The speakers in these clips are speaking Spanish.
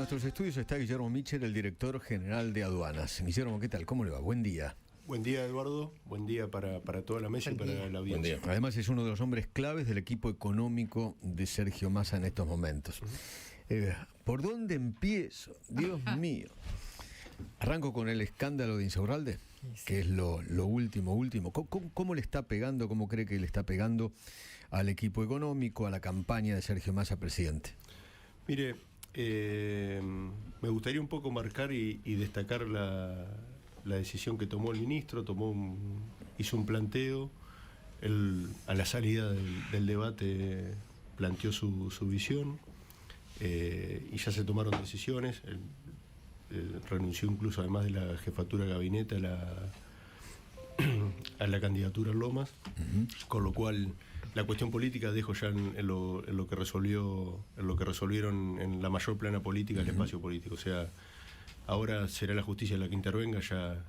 nuestros estudios está Guillermo Michel, el director general de Aduanas. Guillermo, ¿qué tal? ¿Cómo le va? Buen día. Buen día, Eduardo. Buen día para toda la mesa y para la audiencia. Además es uno de los hombres claves del equipo económico de Sergio Massa en estos momentos. ¿Por dónde empiezo? Dios mío. Arranco con el escándalo de Insaurralde, que es lo último. ¿Cómo le está pegando, cómo cree que le está pegando al equipo económico, a la campaña de Sergio Massa presidente? Mire, me gustaría un poco marcar y destacar la decisión que tomó el ministro. Hizo un planteo, a la salida del debate planteó su visión, y ya se tomaron decisiones. Renunció incluso, además de la jefatura de gabinete, a la candidatura en Lomas, con lo cual la cuestión política dejo ya en lo que resolvieron en la mayor plana política, el espacio político. O sea, ahora será la justicia la que intervenga, ya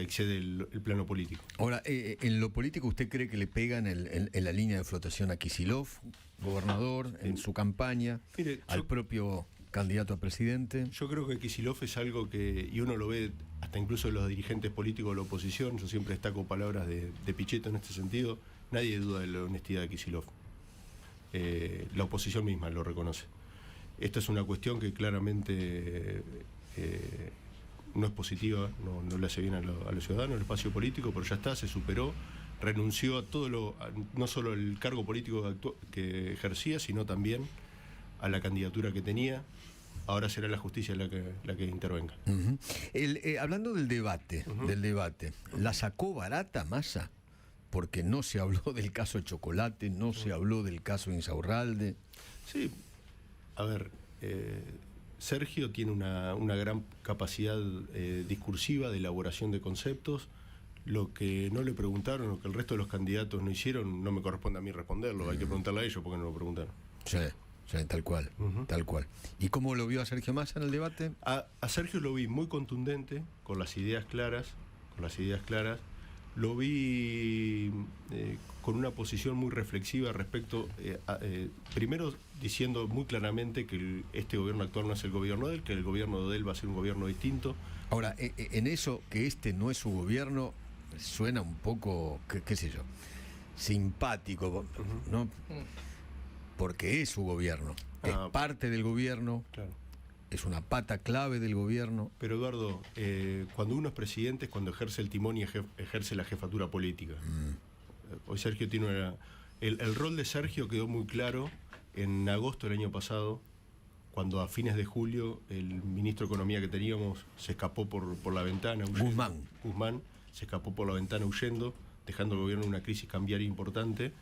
excede el plano político. Ahora, en lo político, ¿usted cree que le pegan en la línea de flotación a Kicillof, gobernador, en su campaña, al propio candidato a presidente? Yo creo que Kicillof es algo que, y uno lo ve hasta incluso de los dirigentes políticos de la oposición, yo siempre destaco palabras de Pichetto en este sentido, nadie duda de la honestidad de Kicillof. La oposición misma lo reconoce. Esta es una cuestión que claramente no es positiva, no le hace bien a los ciudadanos, al espacio político, pero ya está, se superó, renunció a no solo el cargo político que ejercía, sino también a la candidatura que tenía. Ahora será la justicia la que intervenga. Hablando del debate, ¿la sacó barata Massa? Porque no se habló del caso Chocolate, no se habló del caso Insaurralde. Sí, a ver, Sergio tiene una gran capacidad discursiva de elaboración de conceptos. Lo que no le preguntaron, lo que el resto de los candidatos no hicieron, no me corresponde a mí responderlo, hay que preguntarle a ellos porque no lo preguntaron. Sí, tal cual, tal cual. ¿Y cómo lo vio a Sergio Massa en el debate? A Sergio lo vi muy contundente, con las ideas claras. Lo vi con una posición muy reflexiva respecto, primero diciendo muy claramente que este gobierno actual no es el gobierno de él, que el gobierno de él va a ser un gobierno distinto. Ahora, en eso, que este no es su gobierno, suena un poco, qué sé yo, simpático, ¿no? Porque es su gobierno, es parte del gobierno, claro. Es una pata clave del gobierno. Pero Eduardo, cuando uno es presidente es cuando ejerce el timón y ejerce la jefatura política. Hoy Sergio tiene el rol de Sergio quedó muy claro en agosto del año pasado, cuando a fines de julio el ministro de Economía que teníamos se escapó por la ventana. Guzmán se escapó por la ventana huyendo, dejando al gobierno en una crisis cambiaria importante.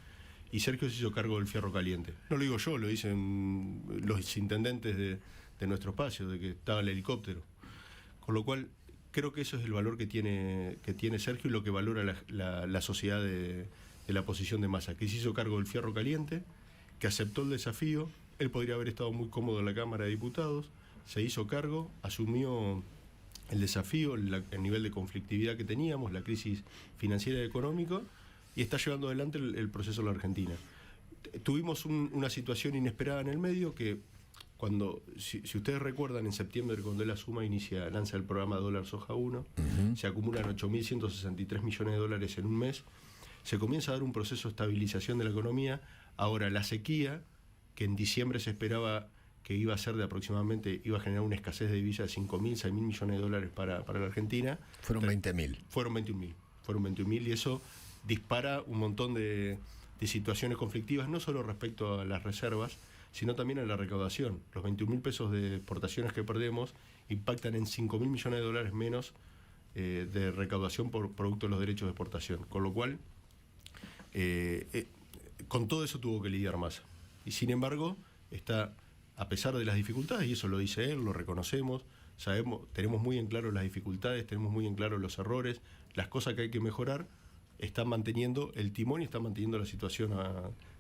Y Sergio se hizo cargo del fierro caliente. No lo digo yo, lo dicen los intendentes de nuestro espacio, de que estaba el helicóptero. Con lo cual, creo que eso es el valor que tiene Sergio y lo que valora la sociedad de la posición de Massa, que se hizo cargo del fierro caliente, que aceptó el desafío. Él podría haber estado muy cómodo en la Cámara de Diputados, se hizo cargo, asumió el desafío, el nivel de conflictividad que teníamos, la crisis financiera y económica, y está llevando adelante el proceso en la Argentina. Tuvimos una situación inesperada en el medio que, si ustedes recuerdan, en septiembre, cuando él lanza el programa Dólar Soja 1, se acumulan 8.163 millones de dólares en un mes, se comienza a dar un proceso de estabilización de la economía. Ahora la sequía, que en diciembre se esperaba que iba a ser iba a generar una escasez de divisas de 5.000, 6.000 millones de dólares para la Argentina. Fueron 20.000. Fueron 21.000, y eso dispara un montón de situaciones conflictivas, no solo respecto a las reservas, sino también a la recaudación. Los 21.000 pesos de exportaciones que perdemos impactan en 5.000 millones de dólares menos de recaudación por producto de los derechos de exportación. Con lo cual, con todo eso tuvo que lidiar Massa. Y sin embargo, a pesar de las dificultades, y eso lo dice él, lo reconocemos, tenemos muy en claro las dificultades, tenemos muy en claro los errores, las cosas que hay que mejorar. Está manteniendo el timón y está manteniendo la situación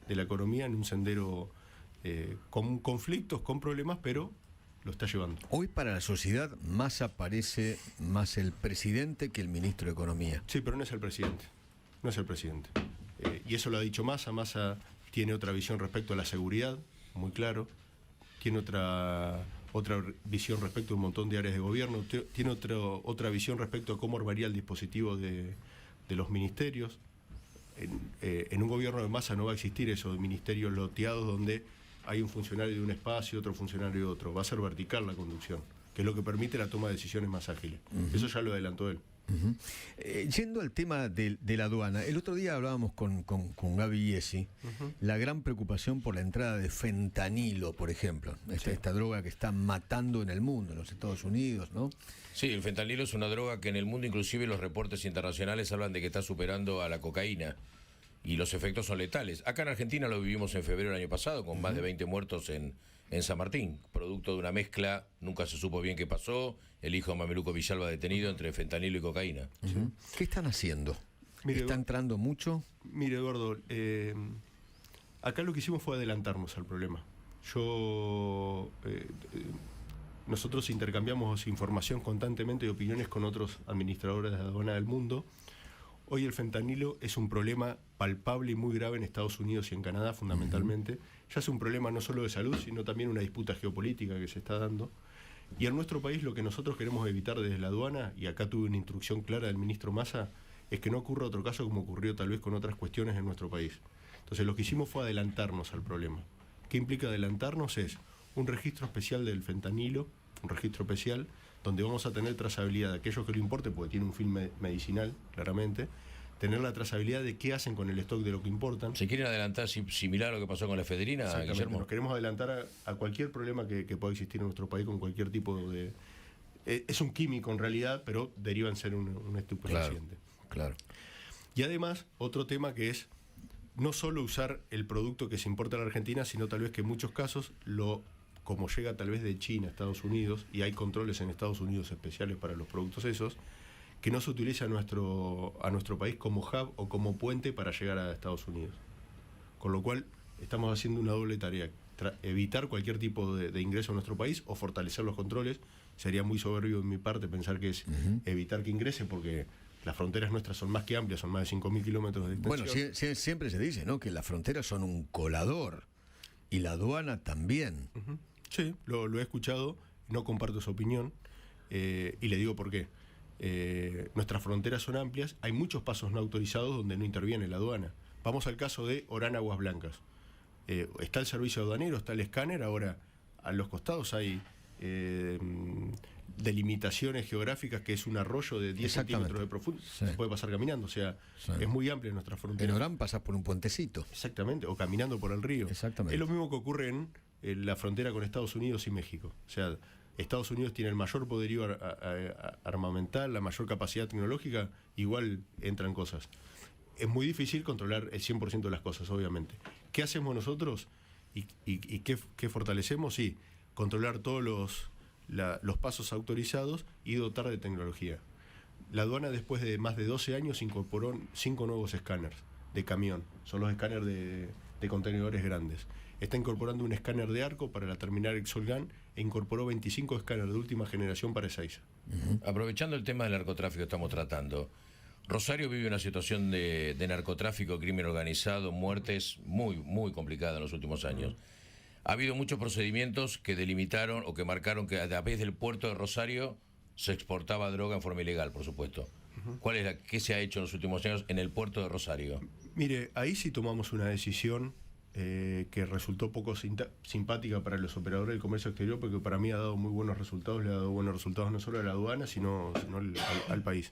de la economía en un sendero con conflictos, con problemas, pero lo está llevando. Hoy para la sociedad Massa parece más el presidente que el ministro de Economía. Sí, pero no es el presidente. Y eso lo ha dicho Massa. Massa tiene otra visión respecto a la seguridad, muy claro. Tiene otra otra visión respecto a un montón de áreas de gobierno, tiene otra visión respecto a cómo armaría el dispositivo de los ministerios. En un gobierno de masa no va a existir eso de ministerios loteados donde hay un funcionario de un espacio, otro funcionario de otro. Va a ser vertical la conducción, que es lo que permite la toma de decisiones más ágiles. Eso ya lo adelantó él. Yendo al tema de la aduana, el otro día hablábamos con Gaby Iesi, la gran preocupación por la entrada de fentanilo, por ejemplo, esta droga que está matando en el mundo, en los Estados Unidos, ¿no? Sí, el fentanilo es una droga que en el mundo, inclusive los reportes internacionales hablan de que está superando a la cocaína y los efectos son letales. Acá en Argentina lo vivimos en febrero del año pasado con más de 20 muertos en San Martín, producto de una mezcla, nunca se supo bien qué pasó, el hijo de Mameluco Villalba detenido entre fentanilo y cocaína. ¿Qué están haciendo? ¿Está entrando mucho? Mire, Eduardo, acá lo que hicimos fue adelantarnos al problema. Nosotros intercambiamos información constantemente y opiniones con otros administradores de aduana del mundo. Hoy el fentanilo es un problema palpable y muy grave en Estados Unidos y en Canadá fundamentalmente. Ya es un problema no solo de salud, sino también una disputa geopolítica que se está dando. Y en nuestro país lo que nosotros queremos evitar desde la aduana, y acá tuve una instrucción clara del ministro Massa, es que no ocurra otro caso como ocurrió tal vez con otras cuestiones en nuestro país. Entonces lo que hicimos fue adelantarnos al problema. ¿Qué implica adelantarnos? Es un registro especial del fentanilo, un registro especial, donde vamos a tener trazabilidad de aquellos que lo importe, porque tiene un fin medicinal, claramente, tener la trazabilidad de qué hacen con el stock de lo que importan. ¿Se quieren adelantar similar a lo que pasó con la efedrina, Guillermo? Nos queremos adelantar a cualquier problema que pueda existir en nuestro país con cualquier tipo de... Es un químico en realidad, pero deriva en ser un estupefaciente. Claro. Y además, otro tema que es no solo usar el producto que se importa a la Argentina, sino tal vez que en muchos casos, como llega tal vez de China a Estados Unidos, y hay controles en Estados Unidos especiales para los productos esos, que no se utilice a nuestro país como hub o como puente para llegar a Estados Unidos. Con lo cual, estamos haciendo una doble tarea. Evitar cualquier tipo de ingreso a nuestro país o fortalecer los controles. Sería muy soberbio en mi parte pensar que es evitar que ingrese, porque las fronteras nuestras son más que amplias, son más de 5.000 kilómetros de extensión. Bueno, siempre se dice, ¿no?, que las fronteras son un colador y la aduana también. Sí, lo he escuchado, no comparto su opinión, y le digo por qué. Nuestras fronteras son amplias, hay muchos pasos no autorizados donde no interviene la aduana. Vamos al caso de Orán Aguas Blancas. Está el servicio aduanero, está el escáner, ahora a los costados hay delimitaciones geográficas, que es un arroyo de 10 centímetros de profundidad. Se puede pasar caminando, o sea, es muy amplia nuestra frontera. En Orán pasás por un puentecito. Exactamente, o caminando por el río. Exactamente. Es lo mismo que ocurre en la frontera con Estados Unidos y México. O sea, Estados Unidos tiene el mayor poderío armamental, la mayor capacidad tecnológica, igual entran cosas. Es muy difícil controlar el 100% de las cosas, obviamente. ¿Qué hacemos nosotros y qué fortalecemos? Sí, controlar todos los pasos autorizados y dotar de tecnología. La aduana, después de más de 12 años, incorporó 5 nuevos escáneres de camión. Son los escáneres de contenedores grandes. Está incorporando un escáner de arco para la terminal Exolgan e incorporó 25 escáneres de última generación para Ezeiza. Aprovechando el tema del narcotráfico que estamos tratando, Rosario vive una situación de narcotráfico, crimen organizado, muertes muy, muy complicada en los últimos años. Ha habido muchos procedimientos que delimitaron o que marcaron que a través del puerto de Rosario se exportaba droga en forma ilegal, por supuesto. ¿Qué se ha hecho en los últimos años en el puerto de Rosario? Mire, ahí sí tomamos una decisión que resultó poco simpática para los operadores del comercio exterior, porque para mí ha dado muy buenos resultados, le ha dado buenos resultados no solo a la aduana, sino al país.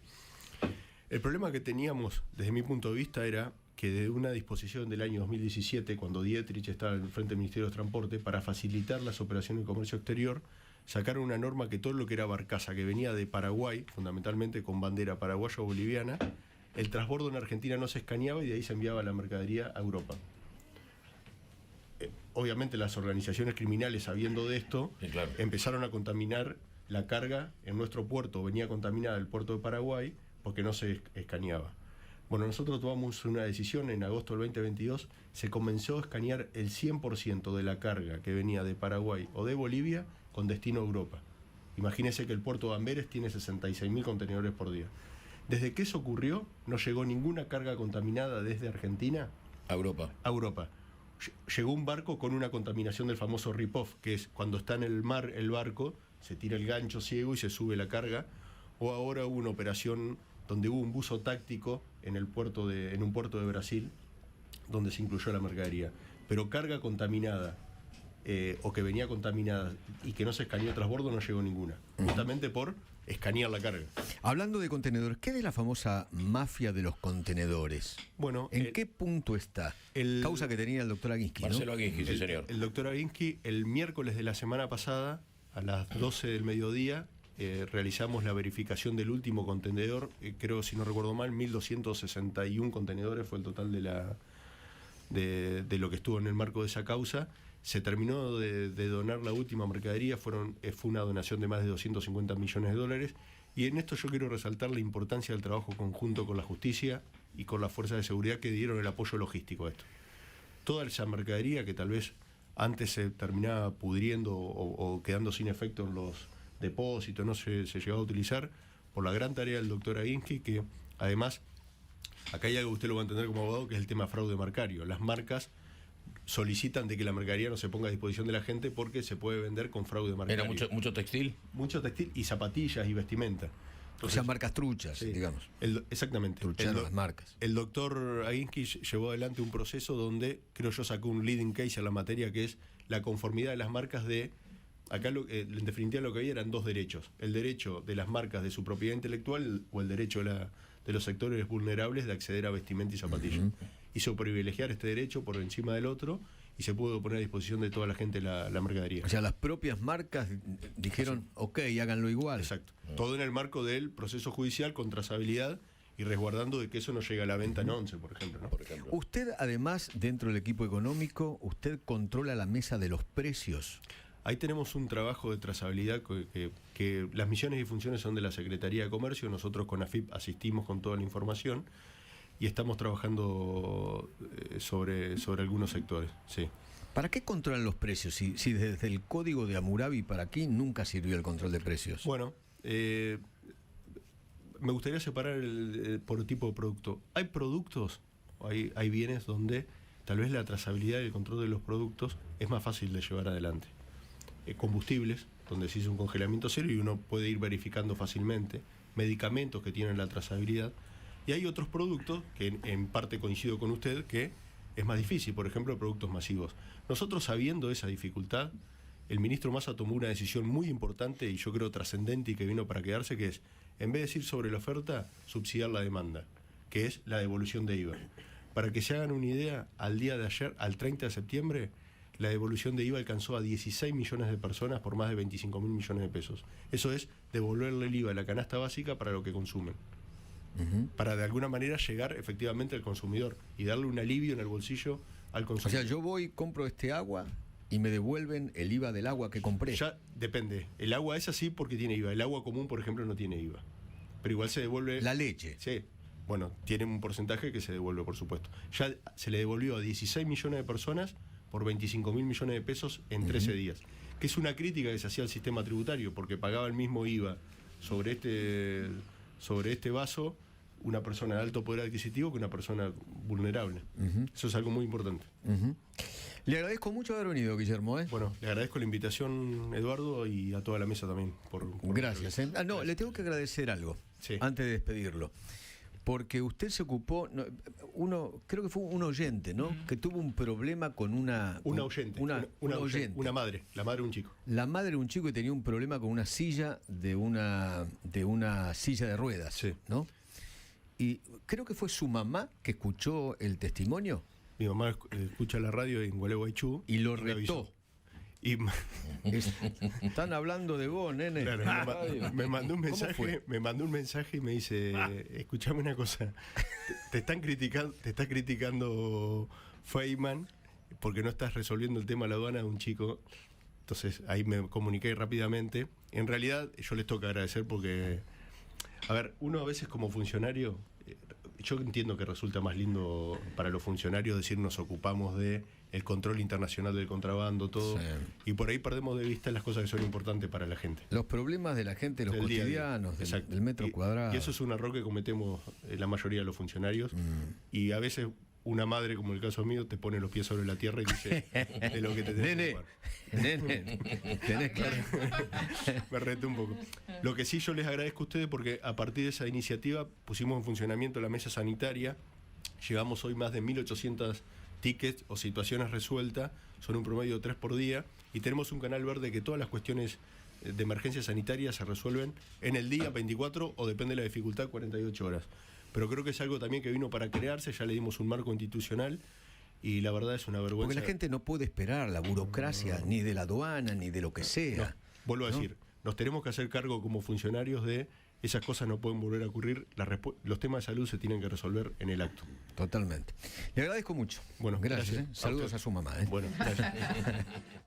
El problema que teníamos, desde mi punto de vista, era que de una disposición del año 2017, cuando Dietrich estaba al frente del Ministerio de Transporte, para facilitar las operaciones de comercio exterior, sacaron una norma que todo lo que era barcaza, que venía de Paraguay, fundamentalmente con bandera paraguaya o boliviana, el transbordo en Argentina no se escaneaba y de ahí se enviaba la mercadería a Europa. Obviamente las organizaciones criminales, sabiendo de esto, sí, claro, empezaron a contaminar la carga en nuestro puerto. Venía contaminada el puerto de Paraguay porque no se escaneaba. Bueno, nosotros tomamos una decisión en agosto del 2022, se comenzó a escanear el 100% de la carga que venía de Paraguay o de Bolivia con destino a Europa. Imagínense que el puerto de Amberes tiene 66.000 contenedores por día. Desde que eso ocurrió, no llegó ninguna carga contaminada desde Argentina a Europa. A Europa. llegó un barco con una contaminación del famoso rip-off, que es cuando está en el mar el barco, se tira el gancho ciego y se sube la carga. O ahora hubo una operación donde hubo un buzo táctico en un puerto de Brasil, donde se incluyó la mercadería. Pero carga contaminada, o que venía contaminada y que no se escaneó a transbordo, no llegó ninguna. Justamente por escanear la carga. Hablando de contenedores, ¿qué de la famosa mafia de los contenedores? Bueno, ¿En qué punto está? Causa que tenía el doctor Aguinsky, ¿no? Marcelo Aguinsky, sí, señor. El doctor Aguinsky, el miércoles de la semana pasada, a las 12 del mediodía, realizamos la verificación del último contenedor, creo, si no recuerdo mal, 1.261 contenedores fue el total de lo que estuvo en el marco de esa causa. Se terminó de donar la última mercadería, fue una donación de más de 250 millones de dólares, y en esto yo quiero resaltar la importancia del trabajo conjunto con la justicia y con las fuerzas de seguridad que dieron el apoyo logístico a esto. Toda esa mercadería que tal vez antes se terminaba pudriendo o quedando sin efecto en los depósitos, no se llegaba a utilizar, por la gran tarea del doctor Aguinsky, que además, acá hay algo que usted lo va a entender como abogado, que es el tema fraude marcario. Las marcas solicitan de que la mercadería no se ponga a disposición de la gente porque se puede vender con fraude marcario. ¿Era mucho textil? Mucho textil y zapatillas y vestimenta. Entonces, o sea, marcas truchas, sí, digamos. Exactamente. Trucharon las marcas. El doctor Aguinsky llevó adelante un proceso donde, creo yo, sacó un leading case en la materia, que es la conformidad de las marcas de... Acá, en definitiva, lo que había eran dos derechos. El derecho de las marcas de su propiedad intelectual o el derecho de los sectores vulnerables de acceder a vestimenta y zapatillas. Hizo privilegiar este derecho por encima del otro y se pudo poner a disposición de toda la gente la mercadería. O sea, las propias marcas dijeron, ok, háganlo igual. Exacto. Todo en el marco del proceso judicial con trazabilidad y resguardando de que eso no llegue a la venta en 11, por ejemplo, ¿no? Usted, además, dentro del equipo económico, usted controla la mesa de los precios. Ahí tenemos un trabajo de trazabilidad que las misiones y funciones son de la Secretaría de Comercio. Nosotros con AFIP asistimos con toda la información y estamos trabajando sobre algunos sectores. Sí. ¿Para qué controlan los precios? Si desde el código de Hammurabi para aquí nunca sirvió el control de precios. Bueno, me gustaría separar por tipo de producto. Hay productos, hay bienes donde tal vez la trazabilidad y el control de los productos es más fácil de llevar adelante. Combustibles, donde se hizo un congelamiento cero y uno puede ir verificando fácilmente, medicamentos que tienen la trazabilidad, y hay otros productos que en parte coincido con usted que es más difícil, por ejemplo, productos masivos. Nosotros, sabiendo esa dificultad, el ministro Massa tomó una decisión muy importante y yo creo trascendente y que vino para quedarse, que es, en vez de decir sobre la oferta, subsidiar la demanda, que es la devolución de IVA. Para que se hagan una idea, al día de ayer, al 30 de septiembre, la devolución de IVA alcanzó a 16 millones de personas por más de 25.000 millones de pesos. Eso es devolverle el IVA a la canasta básica para lo que consumen. Para de alguna manera llegar efectivamente al consumidor y darle un alivio en el bolsillo al consumidor. O sea, yo voy, compro este agua y me devuelven el IVA del agua que compré. Ya depende. El agua es así porque tiene IVA. El agua común, por ejemplo, no tiene IVA. Pero igual se devuelve... La leche. Sí. Bueno, tiene un porcentaje que se devuelve, por supuesto. Ya se le devolvió a 16 millones de personas por 25.000 millones de pesos en 13 días. Que es una crítica que se hacía al sistema tributario, porque pagaba el mismo IVA sobre este vaso una persona de alto poder adquisitivo que una persona vulnerable. Eso es algo muy importante. Le agradezco mucho haber venido, Guillermo. Bueno, le agradezco la invitación, Eduardo, y a toda la mesa también. Gracias. No, le tengo que agradecer algo, sí, antes de despedirlo. Porque usted se ocupó, creo que fue un oyente, ¿no? Que tuvo un problema con una oyente. Una madre, la madre de un chico. La madre de un chico que tenía un problema con una silla de una silla de ruedas, sí, ¿no? Y creo que fue su mamá que escuchó el testimonio. Mi mamá escucha la radio en Gualeguaychú. Y lo retó. Están hablando de vos, nene. Claro, me mandó un mensaje y me dice, escuchame una cosa, te está criticando Feynman porque no estás resolviendo el tema de la aduana de un chico. Entonces ahí me comuniqué rápidamente. En realidad yo les toca agradecer porque, a ver, uno a veces como funcionario, yo entiendo que resulta más lindo para los funcionarios decir nos ocupamos de el control internacional del contrabando, todo, sí, y por ahí perdemos de vista las cosas que son importantes para la gente. Los problemas de la gente, los cotidianos, del metro cuadrado. Y eso es un error que cometemos la mayoría de los funcionarios, y a veces una madre, como el caso mío, te pone los pies sobre la tierra y dice de lo que te tenés que ocupar. Nene, tenés claro. Me reté un poco. Lo que sí yo les agradezco a ustedes porque a partir de esa iniciativa pusimos en funcionamiento la mesa sanitaria. Llevamos hoy más de 1.800 tickets o situaciones resueltas, son un promedio de 3 por día, y tenemos un canal verde que todas las cuestiones de emergencia sanitaria se resuelven en el día 24 o depende de la dificultad 48 horas. Pero creo que es algo también que vino para crearse, ya le dimos un marco institucional y la verdad es una vergüenza. Porque la gente no puede esperar la burocracia ni de la aduana ni de lo que sea. No, vuelvo a decir, nos tenemos que hacer cargo como funcionarios de esas cosas no pueden volver a ocurrir, los temas de salud se tienen que resolver en el acto. Totalmente. Le agradezco mucho. Bueno, gracias. gracias. Saludos a su mamá. Bueno, gracias.